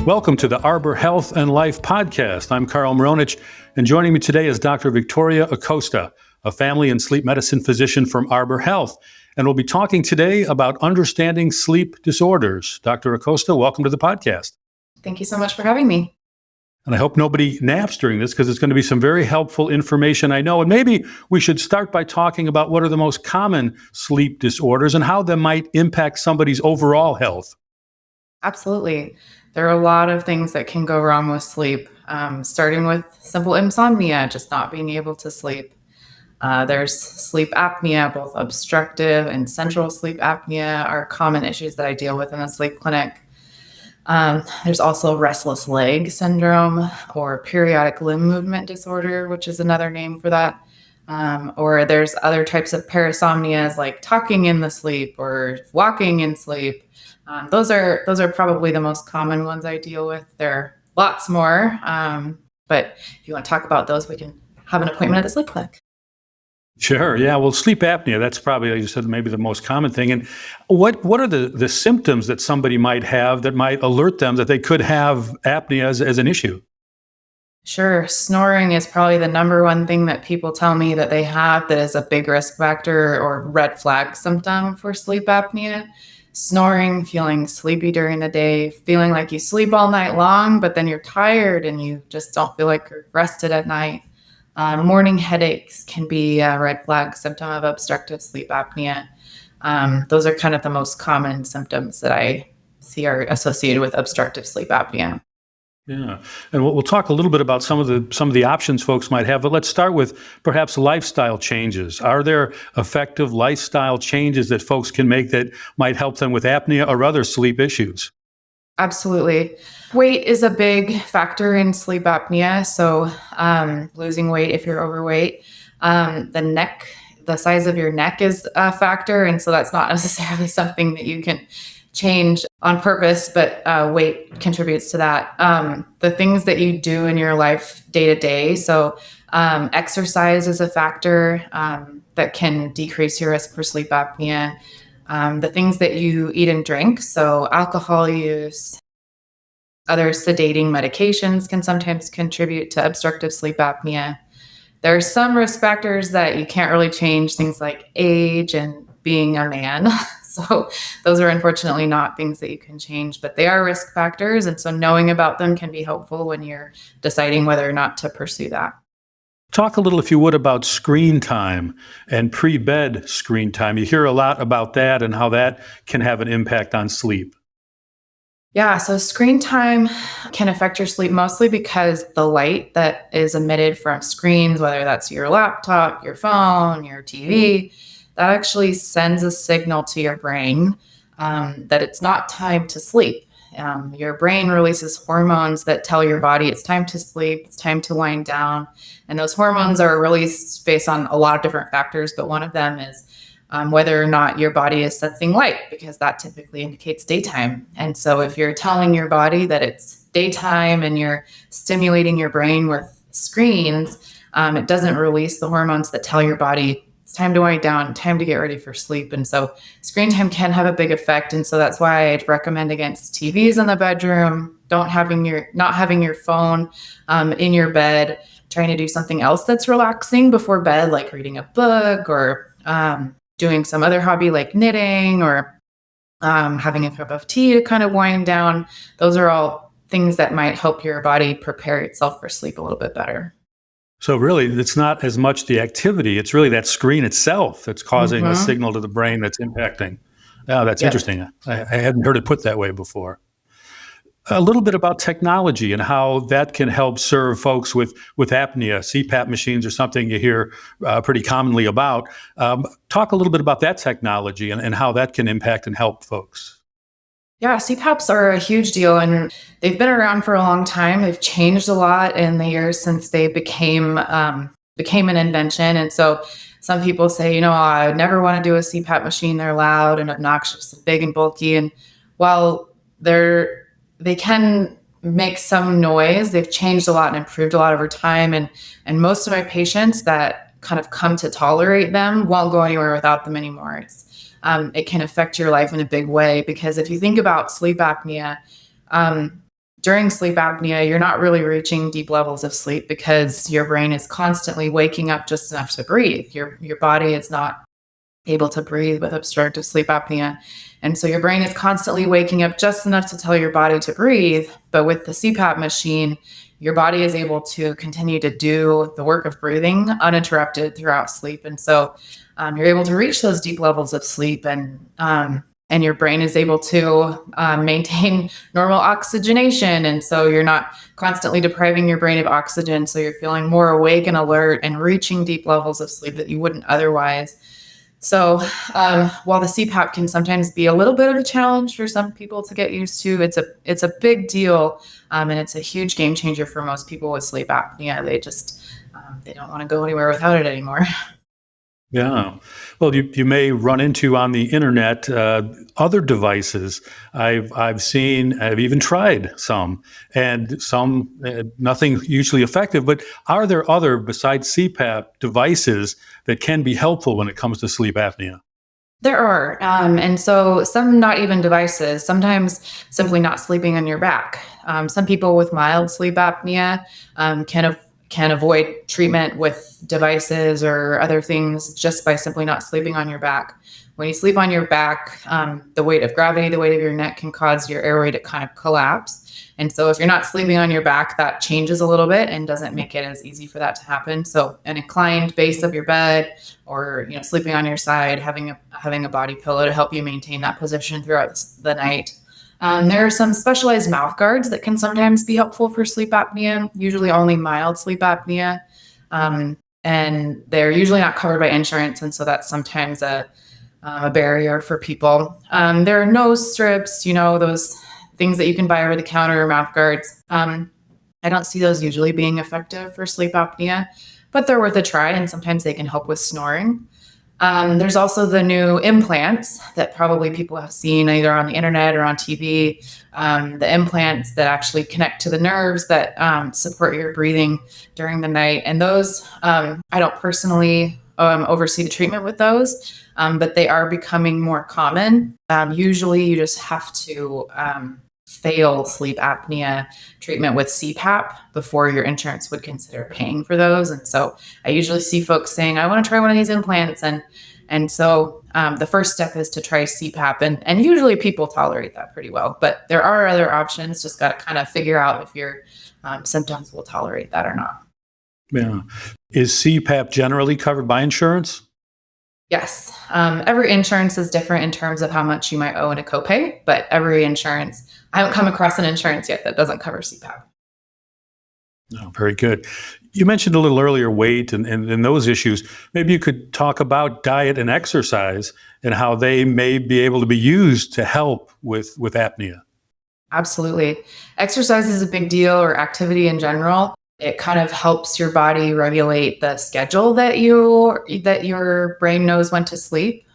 Welcome to the Arbor Health and Life podcast. I'm Carl Moronich, and joining me today is Dr. Victoria Acosta, a family and sleep medicine physician from Arbor Health. And we'll be talking today about understanding sleep disorders. Dr. Acosta, welcome to the podcast. Thank you so much for having me. And I hope nobody naps during this because it's going to be some very helpful information, I know. And maybe we should start by talking about what are the most common sleep disorders and how they might impact somebody's overall health. Absolutely. There are a lot of things that can go wrong with sleep, starting with simple insomnia, just not being able to sleep. There's sleep apnea, both obstructive and central sleep apnea are common issues that I deal with in the sleep clinic. There's also restless leg syndrome or periodic limb movement disorder, which is another name for that. Or there's other types of parasomnias like talking in the sleep or walking in sleep. Those are probably the most common ones I deal with. There are lots more, but if you want to talk about those, we can have an appointment at the sleep clinic. Sure. Yeah. Well, sleep apnea, that's probably, like you said, maybe the most common thing. And what are the symptoms that somebody might have that might alert them that they could have apnea as an issue? Sure. Snoring is probably the number one thing that people tell me that they have that is a big risk factor or red flag symptom for sleep apnea. Snoring, feeling sleepy during the day, feeling like you sleep all night long, but then you're tired and you just don't feel like you're rested at night. Morning headaches can be a red flag symptom of obstructive sleep apnea. Those are kind of the most common symptoms that I see are associated with obstructive sleep apnea. Yeah, and we'll talk a little bit about some of the options folks might have, but let's start with perhaps lifestyle changes. Are there effective lifestyle changes that folks can make that might help them with apnea or other sleep issues? Absolutely. Weight is a big factor in sleep apnea. So losing weight if you're overweight. The size of your neck is a factor. And so that's not necessarily something that you can change on purpose, but weight contributes to that. The things that you do in your life day to day. So exercise is a factor that can decrease your risk for sleep apnea. The things that you eat and drink, so alcohol use, other sedating medications can sometimes contribute to obstructive sleep apnea. There are some risk factors that you can't really change, things like age and being a man. So those are unfortunately not things that you can change, but they are risk factors. And so knowing about them can be helpful when you're deciding whether or not to pursue that. Talk a little, if you would, about screen time and pre-bed screen time. You hear a lot about that and how that can have an impact on sleep. Yeah, so screen time can affect your sleep mostly because the light that is emitted from screens, whether that's your laptop, your phone, your TV, that actually sends a signal to your brain that it's not time to sleep. Your brain releases hormones that tell your body it's time to sleep, it's time to wind down. And those hormones are released based on a lot of different factors, but one of them is whether or not your body is sensing light, because that typically indicates daytime. And so if you're telling your body that it's daytime and you're stimulating your brain with screens, it doesn't release the hormones that tell your body it's time to wind down, time to get ready for sleep. And so screen time can have a big effect. And so that's why I'd recommend against TVs in the bedroom, not having your phone in your bed, trying to do something else that's relaxing before bed, like reading a book or doing some other hobby like knitting or having a cup of tea to kind of wind down. Those are all things that might help your body prepare itself for sleep a little bit better. So really, it's not as much the activity, it's really that screen itself that's causing a signal to the brain that's impacting. Oh, that's interesting. I hadn't heard it put that way before. A little bit about technology and how that can help serve folks with apnea. CPAP machines are something you hear pretty commonly about. Talk a little bit about that technology and how that can impact and help folks. Yeah, CPAPs are a huge deal, and they've been around for a long time. They've changed a lot in the years since they became an invention. And so some people say, I never want to do a CPAP machine. They're loud and obnoxious and big and bulky. And while they can make some noise, they've changed a lot and improved a lot over time. And most of my patients that kind of come to tolerate them won't go anywhere without them anymore. It can affect your life in a big way, because if you think about sleep apnea, during sleep apnea, you're not really reaching deep levels of sleep because your brain is constantly waking up just enough to breathe. Your body is not able to breathe with obstructive sleep apnea. And so your brain is constantly waking up just enough to tell your body to breathe. But with the CPAP machine, your body is able to continue to do the work of breathing uninterrupted throughout sleep. And so you're able to reach those deep levels of sleep, and your brain is able to maintain normal oxygenation. And so you're not constantly depriving your brain of oxygen. So you're feeling more awake and alert and reaching deep levels of sleep that you wouldn't otherwise. So while the CPAP can sometimes be a little bit of a challenge for some people to get used to, it's a big deal, and it's a huge game changer for most people with sleep apnea. They just they don't want to go anywhere without it anymore. Yeah. Well, you may run into on the internet other devices. I've seen, I've even tried some, and some nothing usually effective. But are there other besides CPAP devices that can be helpful when it comes to sleep apnea? There are, and so some not even devices. Sometimes simply not sleeping on your back. Some people with mild sleep apnea can avoid treatment with devices or other things just by simply not sleeping on your back. When you sleep on your back, the weight of gravity, the weight of your neck can cause your airway to kind of collapse. And so if you're not sleeping on your back, that changes a little bit and doesn't make it as easy for that to happen. So an inclined base of your bed, or sleeping on your side, having a body pillow to help you maintain that position throughout the night. There are some specialized mouth guards that can sometimes be helpful for sleep apnea, usually only mild sleep apnea. And they're usually not covered by insurance. And so that's sometimes a barrier for people. There are nose strips, those things that you can buy over the counter, mouth guards. I don't see those usually being effective for sleep apnea, but they're worth a try, and sometimes they can help with snoring. There's also the new implants that probably people have seen either on the internet or on TV. The implants that actually connect to the nerves that support your breathing during the night. And those, I don't personally oversee the treatment with those, but they are becoming more common. Usually you just have to fail sleep apnea treatment with CPAP before your insurance would consider paying for those. And so I usually see folks saying, I want to try one of these implants. And so the first step is to try CPAP. And usually people tolerate that pretty well. But there are other options. Just got to kind of figure out if your symptoms will tolerate that or not. Yeah. Is CPAP generally covered by insurance? Yes. Every insurance is different in terms of how much you might owe in a copay, but every insurance, I haven't come across an insurance yet that doesn't cover CPAP. Oh, very good. You mentioned a little earlier weight and those issues. Maybe you could talk about diet and exercise and how they may be able to be used to help with apnea. Absolutely. Exercise is a big deal, or activity in general. It kind of helps your body regulate the schedule that your brain knows when to sleep.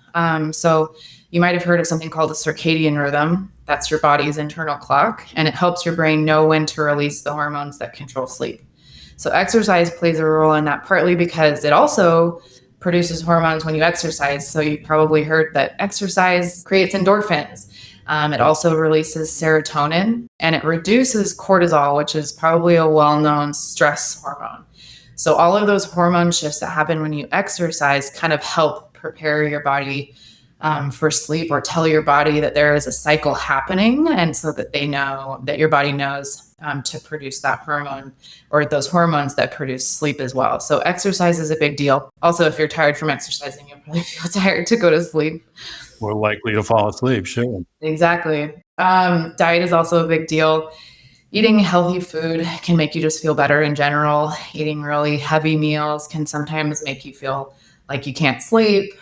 So you might have heard of something called a circadian rhythm. That's your body's internal clock, and it helps your brain know when to release the hormones that control sleep. So exercise plays a role in that, partly because it also produces hormones when you exercise. So you probably heard that exercise creates endorphins. It also releases serotonin, and it reduces cortisol, which is probably a well-known stress hormone. So all of those hormone shifts that happen when you exercise kind of help prepare your body for sleep, or tell your body that there is a cycle happening, and so that they know that your body knows to produce that hormone, or those hormones that produce sleep as well. So exercise is a big deal. Also, if you're tired from exercising, you'll probably feel tired to go to sleep. More likely to fall asleep, sure. Exactly. Diet is also a big deal. Eating healthy food can make you just feel better in general. Eating really heavy meals can sometimes make you feel like you can't sleep.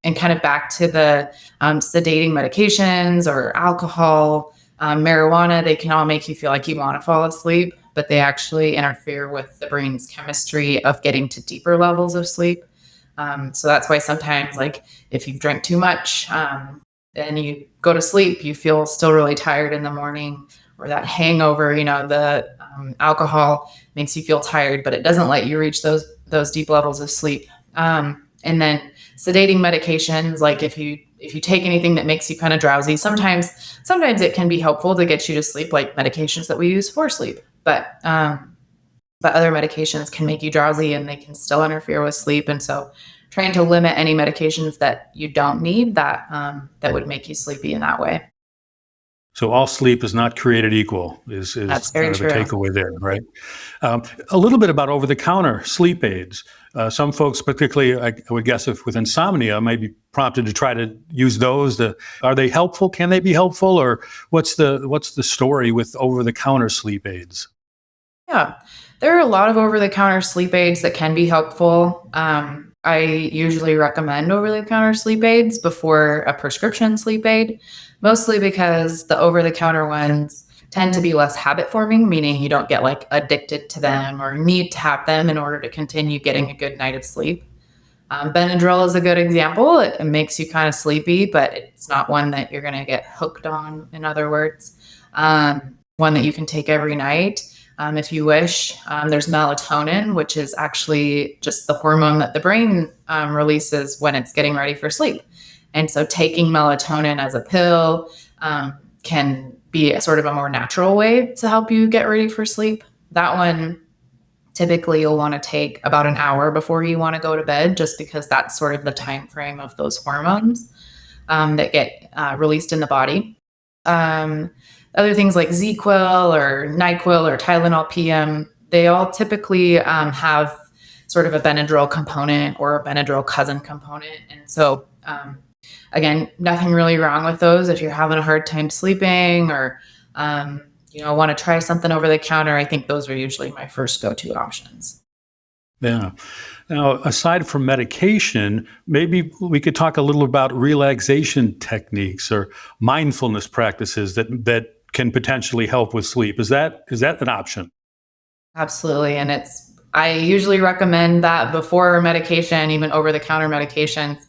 And kind of back to the sedating medications or alcohol, marijuana, they can all make you feel like you want to fall asleep, but they actually interfere with the brain's chemistry of getting to deeper levels of sleep. So that's why sometimes, like, if you've drank too much and you go to sleep, you feel still really tired in the morning, or that hangover, the alcohol makes you feel tired, but it doesn't let you reach those deep levels of sleep. And then sedating medications, like if you take anything that makes you kind of drowsy, sometimes it can be helpful to get you to sleep, like medications that we use for sleep. But other medications can make you drowsy and they can still interfere with sleep. And so trying to limit any medications that you don't need that would make you sleepy in that way. So all sleep is not created equal is That's very kind of the true. takeaway there, right? A little bit about over-the-counter sleep aids. Some folks, particularly, I would guess, if with insomnia, might be prompted to try to use those. Are they helpful? Can they be helpful, or what's the story with over-the-counter sleep aids? Yeah, there are a lot of over-the-counter sleep aids that can be helpful. I usually recommend over-the-counter sleep aids before a prescription sleep aid, mostly because the over-the-counter ones tend to be less habit forming, meaning you don't get like addicted to them or need to have them in order to continue getting a good night of sleep. Benadryl is a good example. It makes you kind of sleepy, but it's not one that you're going to get hooked on, in other words. One that you can take every night if you wish. There's melatonin, which is actually just the hormone that the brain releases when it's getting ready for sleep. And so taking melatonin as a pill can be a sort of a more natural way to help you get ready for sleep. That one, typically you'll want to take about an hour before you want to go to bed, just because that's sort of the time frame of those hormones that get released in the body. Other things like ZQuil or NyQuil or Tylenol PM, they all typically have sort of a Benadryl component or a Benadryl cousin component. And so, again, nothing really wrong with those. If you're having a hard time sleeping or, want to try something over the counter, I think those are usually my first go-to options. Yeah. Now, aside from medication, maybe we could talk a little about relaxation techniques or mindfulness practices that can potentially help with sleep. Is that an option? Absolutely. And I usually recommend that before medication, even over the counter medications.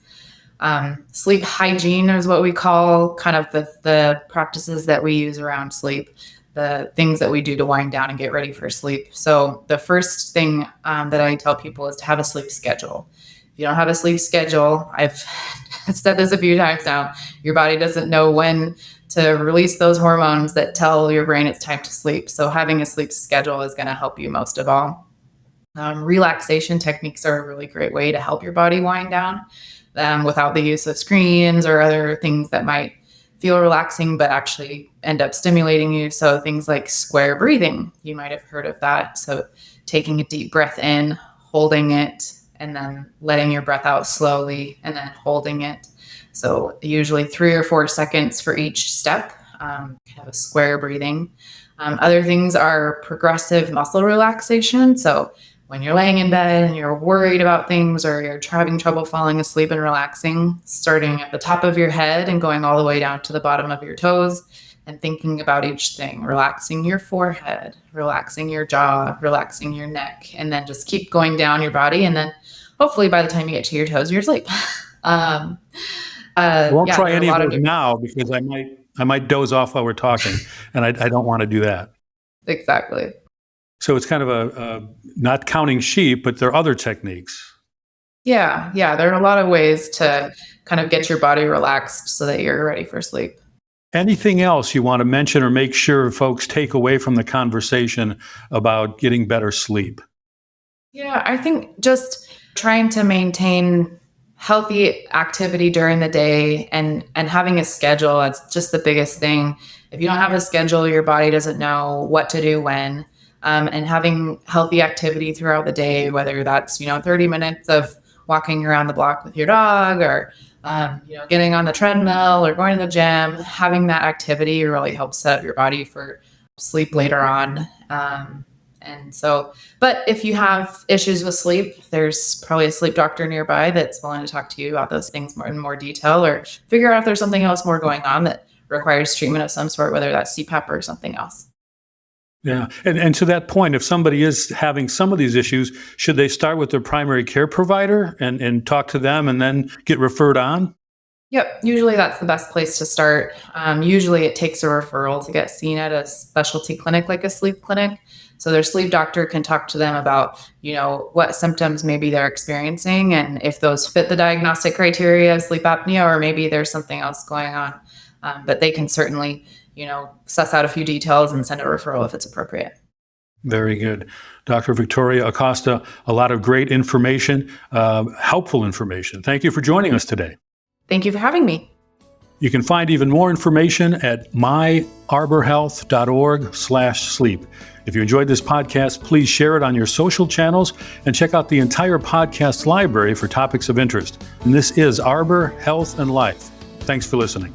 Sleep hygiene is what we call kind of the practices that we use around sleep, the things that we do to wind down and get ready for sleep. So the first thing that I tell people is to have a sleep schedule. If you don't have a sleep schedule, I've said this a few times now, your body doesn't know when to release those hormones that tell your brain it's time to sleep. So having a sleep schedule is going to help you most of all. Relaxation techniques are a really great way to help your body wind down without the use of screens or other things that might feel relaxing but actually end up stimulating you. So things like square breathing, you might have heard of that. So taking a deep breath in, holding it, and then letting your breath out slowly and then holding it. So usually 3 or 4 seconds for each step, kind of a square breathing. Other things are progressive muscle relaxation. So when you're laying in bed and you're worried about things or you're having trouble falling asleep and relaxing, starting at the top of your head and going all the way down to the bottom of your toes and thinking about each thing, relaxing your forehead, relaxing your jaw, relaxing your neck, and then just keep going down your body. And then hopefully by the time you get to your toes, you're asleep. I won't try any of those now because I might doze off while we're talking, and I don't want to do that. Exactly. So it's kind of a not counting sheep, but there are other techniques. Yeah. There are a lot of ways to kind of get your body relaxed so that you're ready for sleep. Anything else you want to mention or make sure folks take away from the conversation about getting better sleep? Yeah, I think just trying to maintain healthy activity during the day and having a schedule, it's just the biggest thing. If you don't have a schedule, your body doesn't know what to do when. And having healthy activity throughout the day, whether that's 30 minutes of walking around the block with your dog or getting on the treadmill or going to the gym, having that activity really helps set up your body for sleep later on. But if you have issues with sleep, there's probably a sleep doctor nearby that's willing to talk to you about those things in more detail or figure out if there's something else more going on that requires treatment of some sort, whether that's CPAP or something else. Yeah. And to that point, if somebody is having some of these issues, should they start with their primary care provider and talk to them and then get referred on? Yep. Usually that's the best place to start. Usually it takes a referral to get seen at a specialty clinic like a sleep clinic. So their sleep doctor can talk to them about, what symptoms maybe they're experiencing and if those fit the diagnostic criteria of sleep apnea, or maybe there's something else going on. But they can certainly, suss out a few details and send a referral if it's appropriate. Very good. Dr. Victoria Acosta, a lot of great information, helpful information. Thank you for joining us today. Thank you for having me. You can find even more information at myarborhealth.org/sleep. If you enjoyed this podcast, please share it on your social channels and check out the entire podcast library for topics of interest. And this is Arbor Health and Life. Thanks for listening.